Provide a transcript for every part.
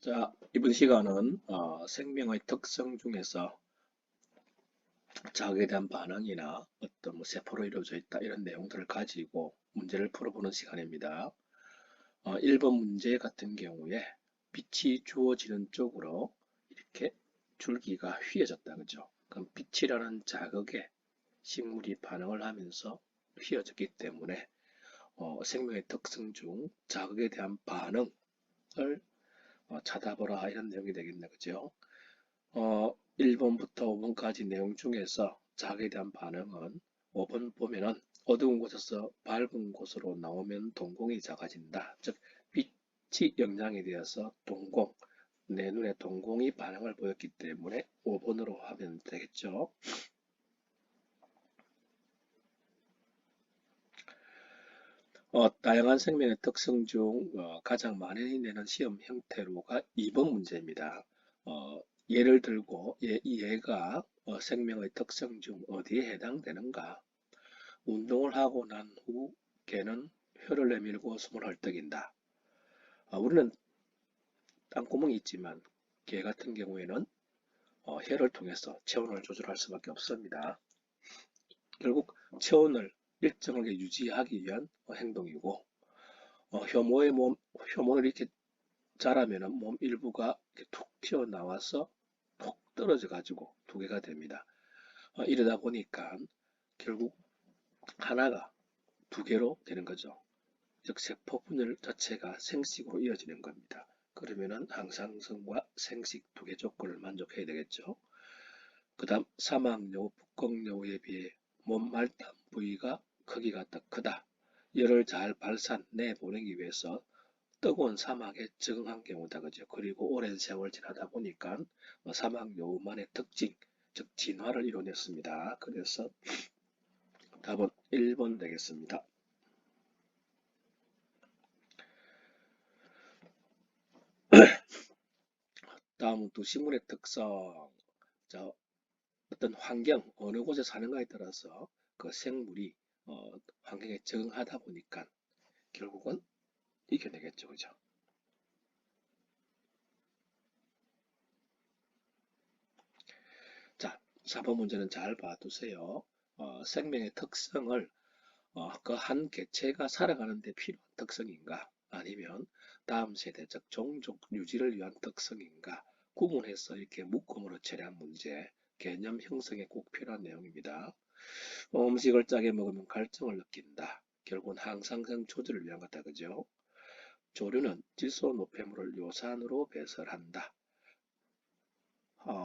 자, 이번 시간은 생명의 특성 중에서 자극에 대한 반응이나 어떤 세포로 이루어져 있다 이런 내용들을 가지고 문제를 풀어보는 시간입니다. 1번 문제 같은 경우에 빛이 주어지는 쪽으로 이렇게 줄기가 휘어졌다, 그죠? 그럼 빛이라는 자극에 식물이 반응을 하면서 휘어졌기 때문에 생명의 특성 중 자극에 대한 반응을 찾아보라 이런 내용이 되겠네, 그죠? 1번부터 5번까지 내용 중에서 자극에 대한 반응은 5번 보면은 어두운 곳에서 밝은 곳으로 나오면 동공이 작아진다. 즉, 빛이 영향이 되어서 동공, 내 눈에 동공이 반응을 보였기 때문에 5번으로 하면 되겠죠. 다양한 생명의 특성 중 가장 많이 내는 시험 형태로가 2번 문제입니다. 어, 예를 들고 이 얘가 생명의 특성 중 어디에 해당되는가? 운동을 하고 난 후 개는 혀를 내밀고 숨을 헐떡인다. 우리는 땀구멍이 있지만 개 같은 경우에는 혀를 통해서 체온을 조절할 수밖에 없습니다. 결국 체온을 일정하게 유지하기 위한 행동이고 혐오를 이렇게 자라면은 몸 일부가 이렇게 툭 튀어나와서 톡 떨어져 가지고 두 개가 됩니다. 이러다 보니까 결국 하나가 두 개로 되는 거죠. 즉 세포 분열 자체가 생식으로 이어지는 겁니다. 그러면은 항상성과 생식 두 개 조건을 만족해야 되겠죠. 그 다음 사막여우, 북극여우에 비해 몸 말단 부위가 크기가 더 크다. 열을 잘 발산내보내기 위해서 뜨거운 사막에 적응한 경우다, 그죠? 그리고 오랜 세월 지나다 보니까 사막 여우만의 특징, 즉 진화를 이뤄냈습니다. 그래서 답은 1번 되겠습니다. 다음은 또 식물의 특성. 자, 어떤 환경, 어느 곳에 사는가에 따라서 그 생물이 환경에 적응하다 보니까 결국은 이겨내겠죠, 그죠? 자, 4번 문제는 잘 봐두세요. 생명의 특성을 그 한 개체가 살아가는 데 필요한 특성인가? 아니면 다음 세대, 즉 종족 유지를 위한 특성인가? 구분해서 이렇게 묶음으로 처리한 문제, 개념 형성에 꼭 필요한 내용입니다. 음식을 짜게 먹으면 갈증을 느낀다. 결국은 항상성 조절을 위한 거다, 그죠? 조류는 질소 노폐물을 요산으로 배설한다.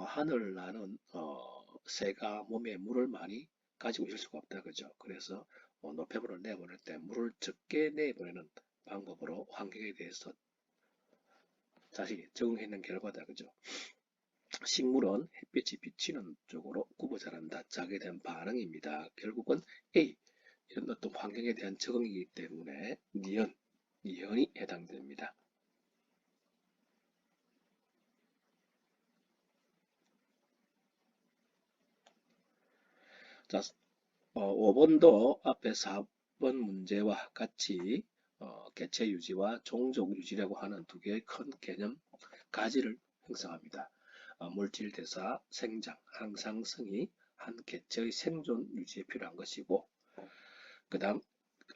하늘 나는 새가 몸에 물을 많이 가지고 있을 수가 없다, 그죠? 그래서 노폐물을 내보낼 때 물을 적게 내보내는 방법으로 환경에 대해서 자신이 적응했는 결과다, 그죠? 식물은 햇빛이 비치는 쪽으로 굽어 자란다. 자기에 대한 반응입니다. 결국은 A, 이런 어떤 환경에 대한 적응이기 때문에 니은이 해당됩니다. 자, 5번도 앞에 4번 문제와 같이 개체 유지와 종족 유지라고 하는 두 개의 큰 개념 가지를 형성합니다. 물질 대사, 생장, 항상성이 한 개체의 생존 유지에 필요한 것이고, 그 다음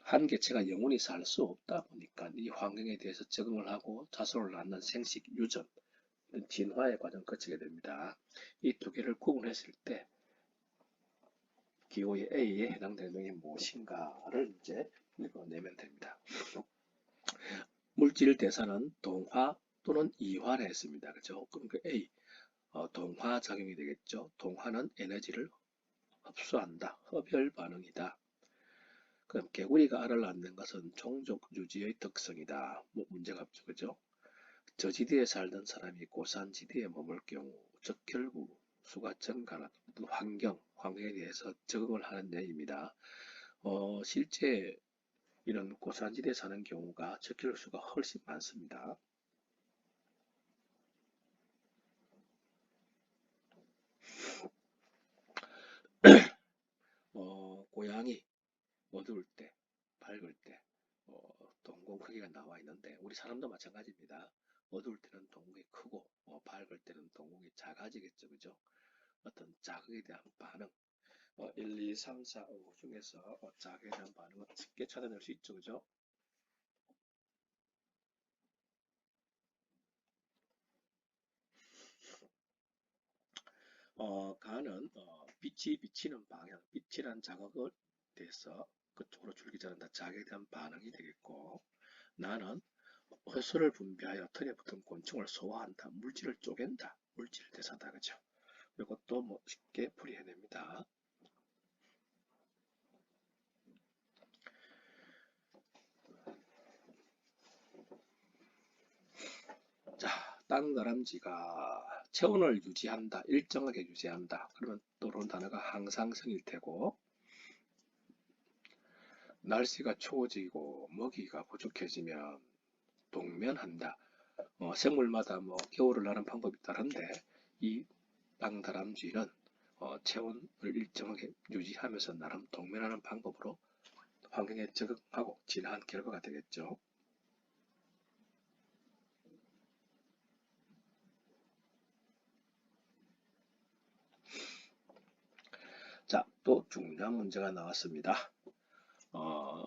한 개체가 영원히 살 수 없다 보니까 이 환경에 대해서 적응을 하고 자손을 낳는 생식, 유전, 이런 진화의 과정을 거치게 됩니다. 이 두 개를 구분했을 때 기호의 A에 해당되는 내용이 무엇인가를 이제 읽어내면 됩니다. 물질 대사는 동화 또는 이화라 했습니다. 그죠? 그럼 그 A, 동화 작용이 되겠죠. 동화는 에너지를 흡수한다. 흡열 반응이다. 그럼 개구리가 알을 낳는 것은 종족 유지의 특성이다. 뭐 문제가 없죠. 그죠? 저지대에 살던 사람이 고산지대에 머물 경우, 즉 결국 수가 증가하는 환경에 대해서 적응을 하는 내용입니다. 실제 이런 고산지대에 사는 경우가 적혈수가 훨씬 많습니다. 고양이 어두울 때, 밝을 때 동공 크기가 나와 있는데 우리 사람도 마찬가지입니다. 어두울 때는 동공이 크고 밝을 때는 동공이 작아지겠죠. 그죠? 어떤 자극에 대한 반응 1, 2, 3, 4, 5 중에서 자극에 대한 반응은 쉽게 찾아낼 수 있죠. 그죠? 가는 빛이 비치는 방향, 빛이란 자극에 대해서 그쪽으로 줄기자란다. 자극에 대한 반응이 되겠고 나는 효소를 분비하여 털에 붙은 곤충을 소화한다. 물질을 쪼갠다. 물질 대사다. 그죠? 이것도 뭐 쉽게 풀이해냅니다. 자, 땅다람쥐가 체온을 유지한다. 일정하게 유지한다. 그러면 또는 단어가 항상성일 테고 날씨가 추워지고 먹이가 부족해지면 동면한다. 생물마다 뭐 겨울을 나는 방법이 다른데 이 땅다람쥐는 체온을 일정하게 유지하면서 나름 동면하는 방법으로 환경에 적응하고 진화한 결과가 되겠죠. 자, 또 중요한 문제가 나왔습니다.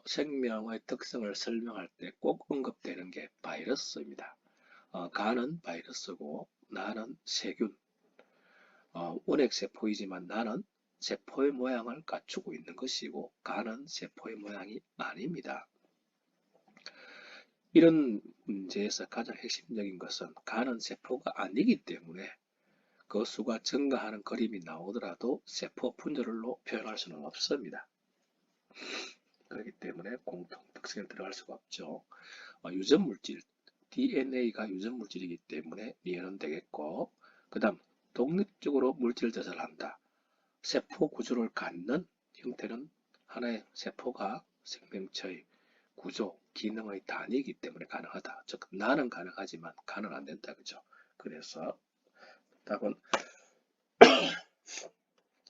생명의 특성을 설명할 때 꼭 언급되는 게 바이러스입니다. 간은 바이러스고 나는 세균, 원핵세포이지만 나는 세포의 모양을 갖추고 있는 것이고 간은 세포의 모양이 아닙니다. 이런 문제에서 가장 핵심적인 것은 간은 세포가 아니기 때문에 그 수가 증가하는 그림이 나오더라도 세포 분열로 표현할 수는 없습니다. 그렇기 때문에 공통 특성에 들어갈 수가 없죠. 유전물질, DNA가 유전물질이기 때문에 이해는 되겠고 그 다음 독립적으로 물질 대사를 한다. 세포 구조를 갖는 형태는 하나의 세포가 생명체의 구조, 기능의 단위이기 때문에 가능하다. 즉 나는 가능하지만 간은 안 된다. 그죠? 그래서 답은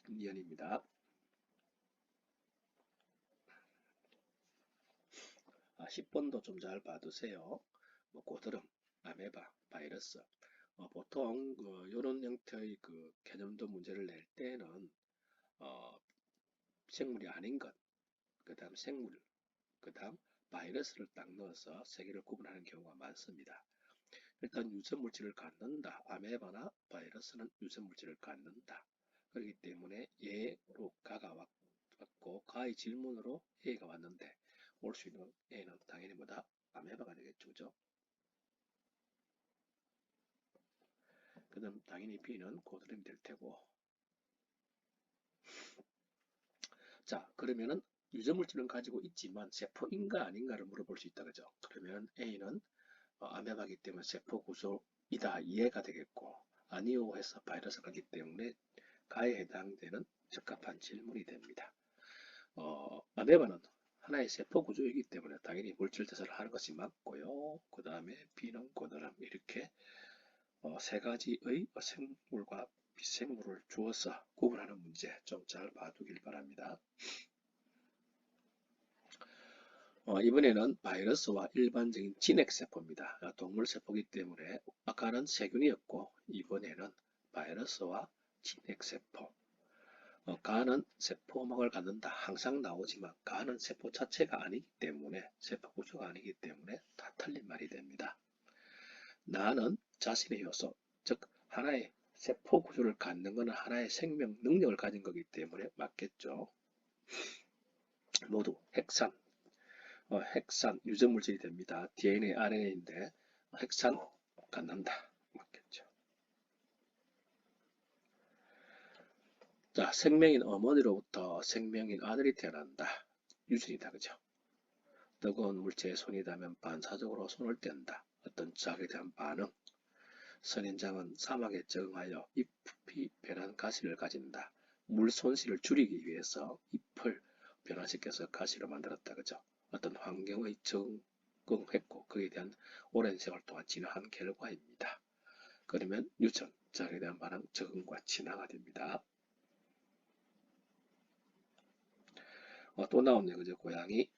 니은입니다. 10번도 좀 잘 봐두세요. 뭐 고드름, 아메바, 바이러스. 보통 이런 형태의 그 개념도 문제를 낼 때는 어, 생물이 아닌 것, 그 다음 생물, 그 다음 바이러스를 딱 넣어서 세 개를 구분하는 경우가 많습니다. 일단 유전물질을 갖는다. 아메바나 바이러스는 유전물질을 갖는다. 그렇기 때문에 예로 가가 왔고 가의 질문으로 A가 왔는데 올 수 있는 A는 당연히 뭐다? 아메바가 되겠죠. 그죠? 그 다음 당연히 B는 고드름이 될 테고 자 그러면은 유전물질은 가지고 있지만 세포인가 아닌가를 물어볼 수 있다. 그죠? 그러면 A는 아메바기 때문에 세포 구조이다 이해가 되겠고 아니오 해서 바이러스가기 때문에 가에 해당되는 적합한 질문이 됩니다. 아메바는 하나의 세포 구조이기 때문에 당연히 물질 대사를 하는 것이 맞고요. 그 다음에 B는 고드름 이렇게 세 가지의 생물과 비생물을 주어서 구분하는 문제 좀 잘 봐두길 바랍니다. 이번에는 바이러스와 일반적인 진핵세포입니다. 동물세포이기 때문에 아까는 세균이었고 이번에는 바이러스와 진핵세포. 간은 세포막을 갖는다. 항상 나오지만 간은 세포 자체가 아니기 때문에 세포 구조가 아니기 때문에 다 틀린 말이 됩니다. 나는 자신의 요소, 즉 하나의 세포 구조를 갖는 것은 하나의 생명 능력을 가진 거기 때문에 맞겠죠. 모두 핵산 유전물질이 됩니다. DNA, RNA인데 핵산 갖는다. 맞겠죠. 자, 생명인 어머니로부터 생명인 아들이 태어난다. 유전이다. 그죠? 뜨거운 물체에 손이 닿으면 반사적으로 손을 뗀다. 어떤 자극에 대한 반응. 선인장은 사막에 적응하여 잎이 변한 가시를 가진다. 물 손실을 줄이기 위해서 잎을 변화시켜서 가시로 만들었다. 그죠? 어떤 환경의 적응했고 그에 대한 오랜 세월 동안 진화한 결과입니다. 그러면 유전, 자극에 대한 반응, 적응과 진화가 됩니다. 또 나오네요. 그죠? 고양이,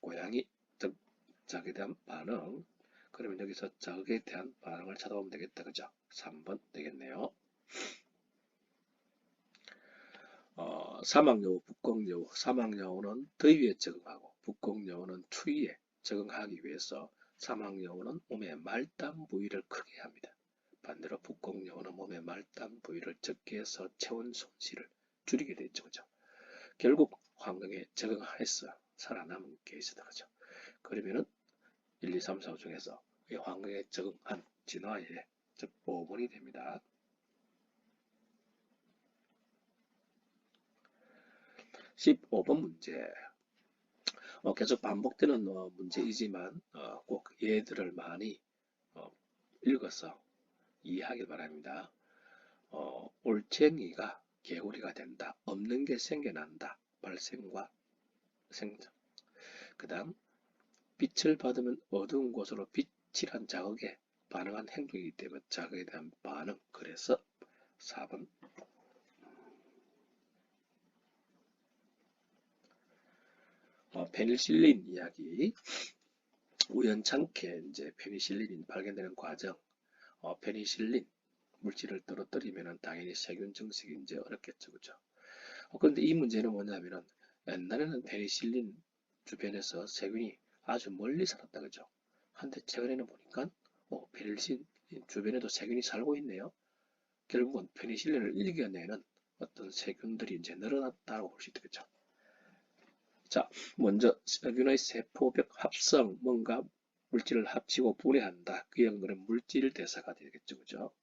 자극에 대한 반응. 그러면 여기서 자극에 대한 반응을 찾아보면 되겠다. 그죠? 3번 되겠네요. 사막여우, 북극여우. 사막여우는 더위에 적응하고 북극여우는 추위에 적응하기 위해서 사막여우는 몸의 말단 부위를 크게 합니다. 반대로 북극여우는 몸의 말단 부위를 적게 해서 체온 손실을 줄이게 되죠. 그죠? 결국 환경에 적응해서 살아남은 케이스다. 그죠? 그러면은 1, 2, 3, 4 중에서 이 환경에 적응한 진화의 즉 5번이 됩니다. 15번 문제. 계속 반복되는 문제이지만 꼭 얘들을 많이 어, 읽어서 이해하길 바랍니다. 올챙이가 개구리가 된다. 없는 게 생겨난다. 발생과 생장. 그 다음 빛을 받으면 어두운 곳으로 빛이란 자극에 반응한 행동이기 때문에 자극에 대한 반응. 그래서 4번. 페니실린 이야기. 우연찮게 이제 페니실린이 발견되는 과정. 페니실린 물질을 떨어뜨리면 당연히 세균 증식이 이제 어렵겠죠, 그죠? 그런데 이 문제는 뭐냐면은 옛날에는 페니실린 주변에서 세균이 아주 멀리 살았다, 그죠? 한데 최근에는 보니까 페니실린 주변에도 세균이 살고 있네요. 결국은 페니실린을 이겨내는 어떤 세균들이 이제 늘어났다고 볼 수 있겠죠. 자, 먼저 세균의 세포벽 합성, 뭔가 물질을 합치고 분해한다. 그 연구는 물질 대사가 되겠죠, 그죠?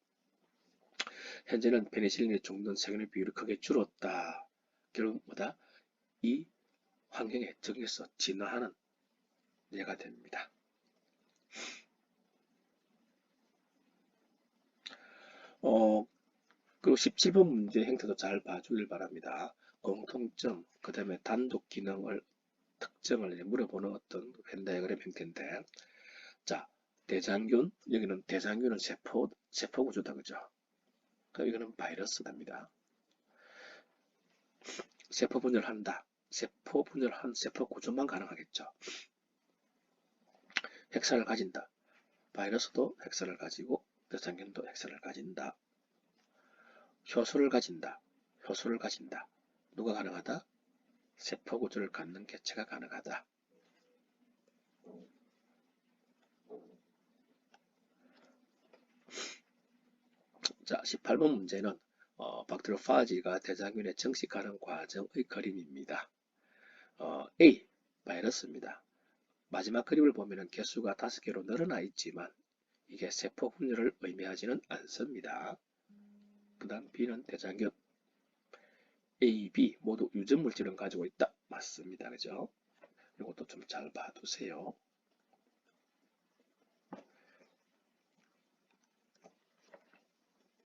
현재는 페니실린에 죽는 세균의 비율이 크게 줄었다. 결국 뭐다? 이 환경에 적응해서 진화하는 예가 됩니다. 그리고 17번 문제 형태도 잘 봐주길 바랍니다. 공통점, 그 다음에 단독 기능을 특정을 물어보는 어떤 벤 다이어그램 형태인데, 자, 대장균, 여기는 대장균은 세포 구조다, 그죠? 그럼 이거는 바이러스답니다. 세포 분열한다. 세포 분열한 세포 구조만 가능하겠죠. 핵산을 가진다. 바이러스도 핵산을 가지고 대장균도 핵산을 가진다. 효소를 가진다. 효소를 가진다. 누가 가능하다? 세포 구조를 갖는 개체가 가능하다. 자, 18번 문제는 박테로파지가 대장균에 증식하는 과정의 그림입니다. A. 바이러스입니다. 마지막 그림을 보면 개수가 5개로 늘어나 있지만 이게 세포 분열을 의미하지는 않습니다. 그 다음 B는 대장균. A, B 모두 유전 물질을 가지고 있다. 맞습니다. 그죠? 이것도 좀 잘 봐두세요.